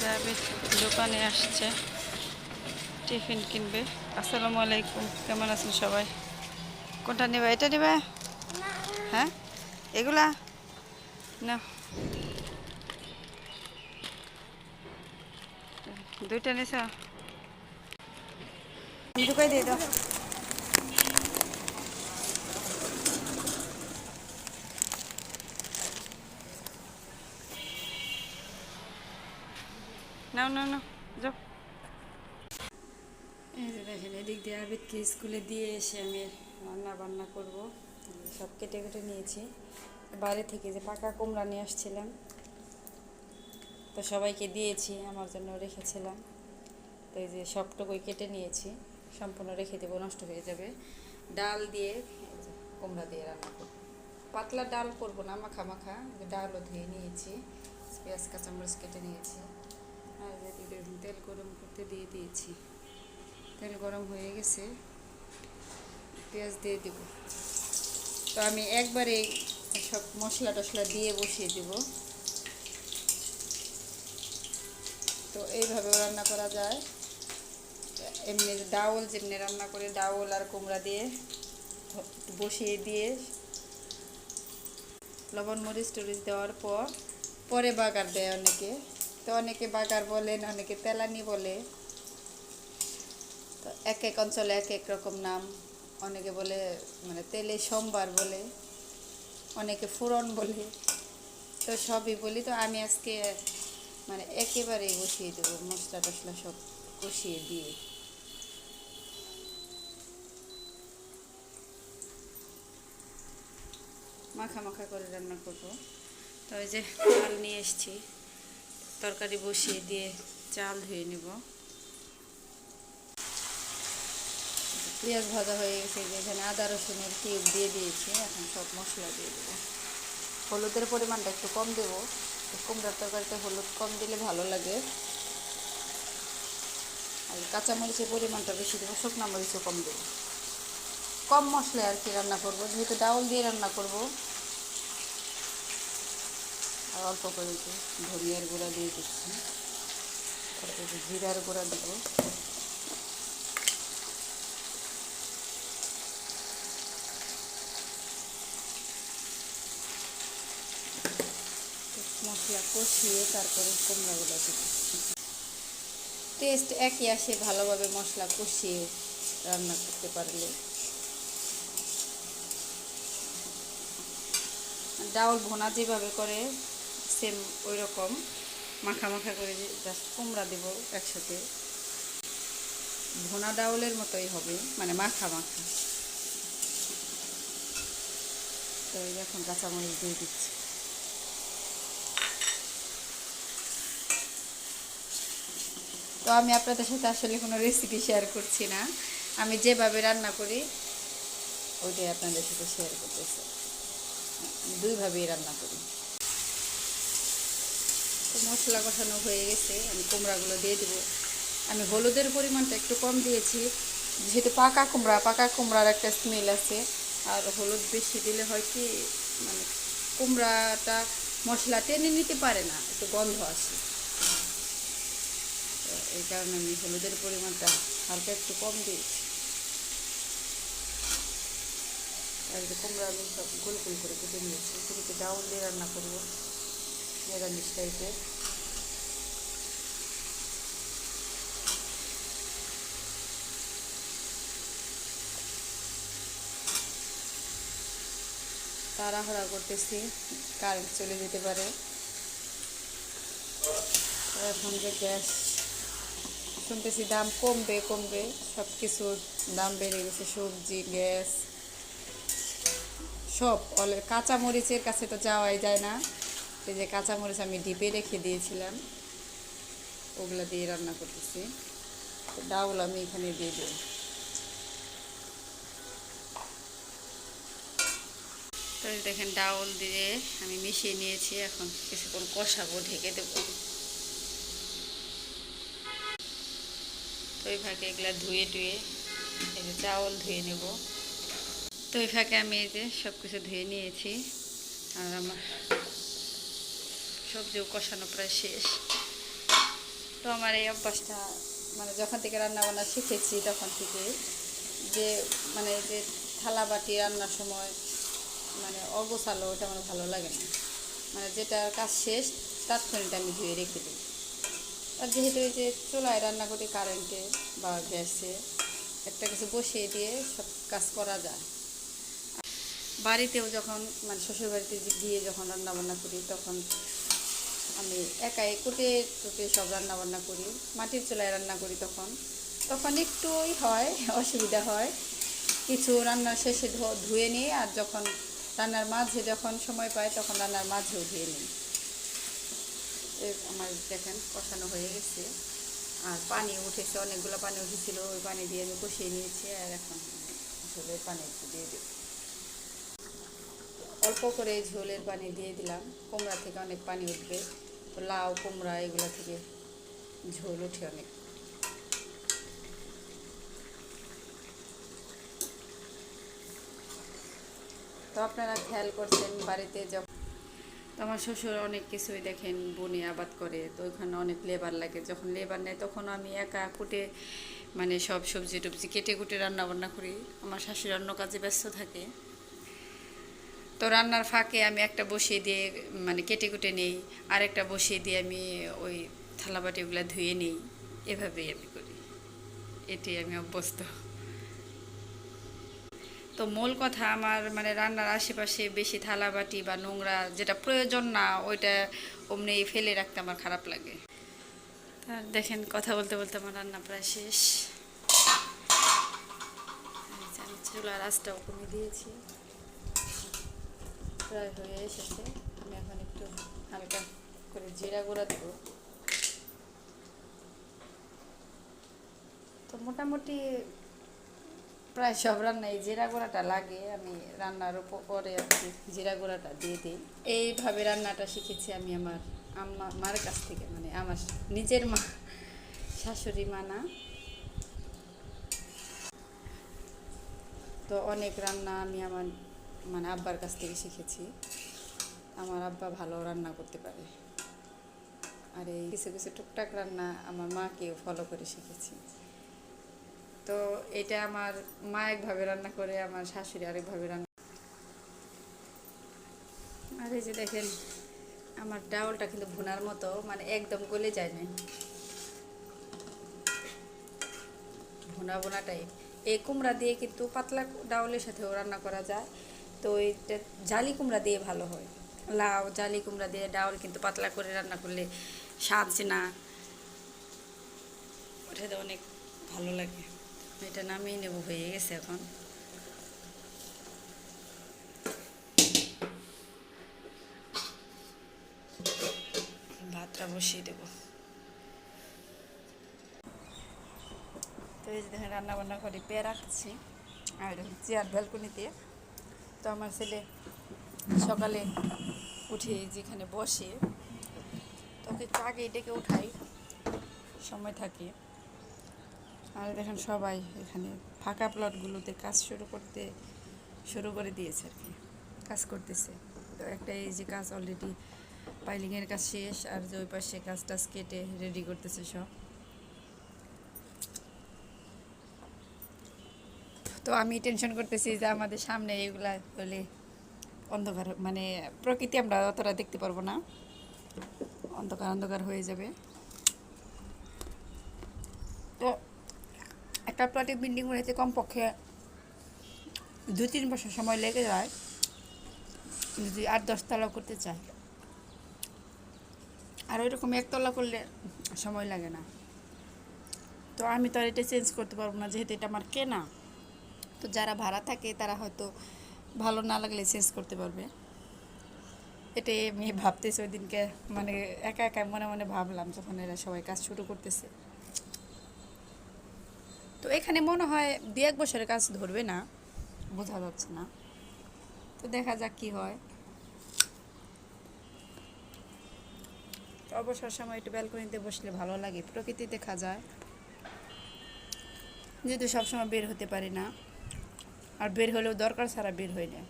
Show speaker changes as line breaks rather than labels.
জাবেদ দোকানে আসছে, টিফিন কিনবে। আসসালামু আলাইকুম, কেমন আছেন সবাই? কোনটা নেবে? এটা নেবে? হ্যাঁ, এগুলা না, দুইটা নিছ? ঢুকাই দিয়ে দাও। নাও নাও নাও, যাও। এই যে দেখেন, এদিক দিয়ে আবেদকে স্কুলে দিয়ে এসে আমি রান্না বান্না করবো। সব কেটে কেটে নিয়েছি। বাইরে থেকে যে পাকা কুমড়া নিয়ে আসছিলাম, তো সবাইকে দিয়েছি, আমার জন্য রেখেছিলাম। তো এই যে সবটুকুই কেটে নিয়েছি, সম্পূর্ণ রেখে দেবো, নষ্ট হয়ে যাবে। ডাল দিয়ে, এই যে কুমড়া দিয়ে রান্না করব। পাতলা ডাল করবো না, মাখা মাখা। ডালও ধুয়ে নিয়েছি, পেঁয়াজ কাঁচামরিচ কেটে নিয়েছি। আর এদিকে তেল গরম করতে দিয়ে দিয়েছি। তেল গরম হয়ে গেছে, পেঁয়াজ দিয়ে দেব। তো আমি একবারে সব মশলা টশলা দিয়ে বসিয়ে দেব। তো এইভাবেও রান্না করা যায়। এমনি ডাউল যেমনি রান্না করে, ডাউল আর কুমড়া দিয়ে বসিয়ে দিয়ে লবণ মরিচ টরিচ দেওয়ার পর পরে বাগার দেয় অনেকে। তো অনেকে বাগার বলেন, অনেকে তেলানি বলে। তো এক এক অঞ্চলে এক এক রকম নাম। অনেকে বলে মানে তেলে সোমবার বলে, অনেকে ফোড়ন বলে। তো সবই বলি। তো আমি আজকে মানে একেবারেই বসিয়ে দেবো, মশলা টশলা সব কষিয়ে দিয়ে। মাখা মাখা করে রান্না করব। তো ওই যে চাল নিয়ে এসেছি, তরকারি বসিয়ে দিয়ে চাল ধুয়ে নেব। পেঁয়াজ ভাজা হয়ে গেছে, যে এখানে আদা রসুনের কিউব দিয়ে দিয়েছি। এখন সব মশলা দিয়ে দেবো। হলুদের পরিমাণটা একটু কম দেবো, কুমড়ার তরকারিতে হলুদ কম দিলে ভালো লাগে। আর কাঁচামরিচের পরিমাণটা বেশি দেবো, শুকনো মরিচও কম দেবো। কম মশলায় আর কি রান্না করব, যেহেতু ডাউল দিয়ে রান্না করব। আর অল্প করে ধনিয়ার গুঁড়া দিয়ে দিচ্ছি, তারপরে জিরার গুঁড়া দেবো। মশলা কষিয়ে তারপরে কুমড়াগুলো দেবো। টেস্ট একই আসে ভালোভাবে মশলা কষিয়ে রান্না করতে পারলে। ডাউল ভোনা যেভাবে করে সেম ওই রকম মাখা মাখা করে জাস্ট কুমড়া দেব একসাথে। ভোনা ডাউলের মতোই হবে, মানে মাখা মাখা। তো এখন কাঁচামরিচ দিয়ে দিচ্ছি। তো আমি আপনাদের সাথে আসলে কোনো রেসিপি শেয়ার করছি না, আমি যেভাবে রান্না করি ওইটাই আপনাদের সাথে শেয়ার করতেছি। আমি দুইভাবেই রান্না করি। তো মশলা কষানো হয়ে গেছে, আমি কুমড়াগুলো দিয়ে দেবো। আমি হলুদের পরিমাণটা একটু কম দিয়েছি, যেহেতু পাকা কুমড়া, পাকা কুমড়ার একটা স্মেল আছে। আর হলুদ বেশি দিলে হয় কি, মানে কুমড়াটা মশলা টেনে নিতে পারে না, একটু গন্ধ আসে। তো এই কারণে আমি হলুদের পরিমাণটা হালকা একটু কম দিয়েছি। আর যে কুমড়া আমি সব গোল গোল করে কেটে নিয়েছি, সেটাকে ডাউল দিয়ে রান্না করবো, নিরামিষ টাইপের। তাড়াহুড়া করতেছি, কারেন্ট চলে যেতে পারে। এখন যে গ্যাস শুনতেছি দাম কমবে কমবে, সব কিছুর দাম বেড়ে গেছে, সবজি, গ্যাস সব। কাঁচামরিচের কাছে তো যাওয়াই যায় না। এই যে কাঁচামরিচ আমি ডিপে রেখে দিয়েছিলাম, ওগুলা দিয়ে রান্না করতেছি। ডাউল আমি এখানে দিয়ে দেব। তো দেখেন ডাউল দিয়ে আমি মিশিয়ে নিয়েছি, এখন কিছুক্ষণ কষাবো, ঢেকে দেবো। তো এই ফাঁকে এগুলা ধুয়ে টুয়ে এই যে চাউল ধুয়ে নেব। তো এই ফাঁকে আমি এই যে সব কিছু ধুয়ে নিয়েছি, আর আমার সবজিও কষানো প্রায় শেষ। তো আমার এই অভ্যাসটা মানে যখন থেকে রান্না বান্না শিখেছি তখন থেকে, যে মানে যে থালা বাটি রান্নার সময় মানে অগোছালো, ওটা আমার ভালো লাগে না। মানে যেটা কাজ শেষ তাৎক্ষণিক আমি ধুয়ে রেখে দিই। আর যেহেতু এই যে চুলায় রান্না করি, কারেন্টে বা গ্যাসে একটা কিছু বসিয়ে দিয়ে সব কাজ করা যায়। বাড়িতেও যখন মানে শ্বশুরবাড়িতে গিয়ে যখন রান্না বান্না করি, তখন আমি একাই কুটে টুটে সব রান্না বান্না করি। মাটির চুলায় রান্না করি, তখন তখন একটুই হয় অসুবিধা হয়। কিছু রান্নার শেষে ধুয়ে নিই, আর যখন রান্নার মাঝে যখন সময় পাই তখন রান্নার মাঝেও ধুয়ে নিই। আমার দেখেন কষানো হয়ে গেছে, আর পানি উঠেছে, অনেকগুলো পানি উঠেছিল, ওই পানি দিয়ে আমি কষিয়ে নিয়েছি। আর এখন ঝোলের পানি একটু দিয়ে দেব, অল্প করে ঝোলের পানি দিয়ে দিলাম। কুমড়া থেকে অনেক পানি উঠবে, তো লাউ কুমড়া এগুলো থেকে ঝোল ওঠে অনেক। তো আপনারা খেয়াল করছেন বাড়িতে যখন, তো আমার শ্বশুর অনেক কিছুই দেখেন বনে আবাদ করে, তো ওইখানে অনেক লেবার লাগে। যখন লেবার নেয় তখন আমি একা কুটে মানে সব সবজি টবজি কেটে কুটে রান্না বান্না করি। আমার শাশুড়ি অন্য কাজে ব্যস্ত থাকে, তো রান্নার ফাঁকে আমি একটা বসিয়ে দিয়ে মানে কেটে কুটে নেই, আর একটা বসিয়ে দিয়ে আমি ওই থালাবাটি ওগুলো ধুয়ে নিই। এভাবেই আমি করি, এটি আমি অভ্যস্ত। তো মূল কথা, আমার মানে রান্নার আশেপাশে বেশি থালাবাটি বা নোংরা যেটা প্রয়োজন না, ওইটা অমনি ফেলে রাখতে আমার খারাপ লাগে। আর দেখেন কথা বলতে বলতে আমার রান্না প্রায় শেষ। আমি চুলার আঁচটাও কমিয়ে দিয়েছি, প্রায় হয়ে এসেছে। আমি এখন একটু হালকা করে জিরা গুঁড়া দেবো। তো মোটামুটি প্রায় সব রান্নায় জিরা গুঁড়াটা লাগে। আমি রান্নার পরে আর কি জিরা গুঁড়াটা দিয়ে দিই। এইভাবে রান্নাটা শিখেছি আমি আমার মার কাছ থেকে, মানে আমার নিজের মা, শাশুড়ি মা না। তো অনেক রান্না আমি আমার মানে আব্বার কাছ থেকে শিখেছি। আমার আব্বা ভালো রান্না করতে পারে, আর এই কিছু কিছু টুকটাক রান্না আমার মাকেও ফলো করে শিখেছি। তো এটা আমার মা একভাবে রান্না করে, আমার শাশুড়ি আরেকভাবে রান্না। আর এই যে দেখেন আমার ডাউলটা কিন্তু ভুনার মতো, মানে একদম গলে যায় না, ভুনা ভুনা টাইপ। এই কুমড়া দিয়ে কিন্তু পাতলা ডাউলের সাথেও রান্না করা যায়। তো এইটা জালি কুমড়া দিয়ে ভালো হয়। লাউ জালি কুমড়া দিয়ে ডাউল কিন্তু পাতলা করে রান্না করলে স্বাদ না, ওটাতে অনেক ভালো লাগে। এটা নামিয়ে নেব, হয়ে গেছে। এখন ভাতটা বসিয়ে দেবো। তো এই যে দেখেন রান্না বান্না করে পেয়ে রাখছি, আর চেয়ার ব্যালকনিতে। তো আমার ছেলে সকালে উঠে যেখানে বসে, তোকে একটু আগে ডেকে উঠাই, সময় থাকে। আর দেখেন সবাই এখানে ফাঁকা প্লটগুলোতে কাজ শুরু করে দিয়েছে আর কি, কাজ করতেছে। তো একটা এই যে কাজ অলরেডি পাইলিংয়ের কাজ শেষ, আর যে ওই পাশে কাজ টাজ কেটে রেডি করতেছে সব। তো আমি টেনশন করতেছি যে আমাদের সামনে এগুলা হলে অন্ধকার, মানে প্রকৃতি আমরা অতটা দেখতে পারবো না, অন্ধকার অন্ধকার হয়ে যাবে। তো একটা প্লটে বিল্ডিং বানাইতে কমপক্ষে 2-3 বছর সময় লেগে যায়, যদি 8-10 তলা করতে চায়। আর ওইরকম একতলা করলে সময় লাগে না। তো আমি তো আর এটা চেঞ্জ করতে পারবো না, যেহেতু এটা আমার কেনা। তো যারা ভাড়া থাকে তারা হয়তো ভালো না লাগলে চেঞ্জ করতে পারবে। এটাই আমি ভাবতেছি ওই দিনকে, মানে একা একা মনে মনে ভাবলাম যখন এরা সবাই কাজ শুরু করতেছে। তো এখানে মনে হয় 2-1 বছরের কাজ ধরবে না, বোঝা যাচ্ছে না। তো দেখা যাক কি হয়। অবসর সময় একটু ব্যালকনিতে বসলে ভালো লাগে, প্রকৃতি দেখা যায়। যেহেতু সবসময় বের হতে পারি না, আর বের হলেও দরকার ছাড়া বের হয় না।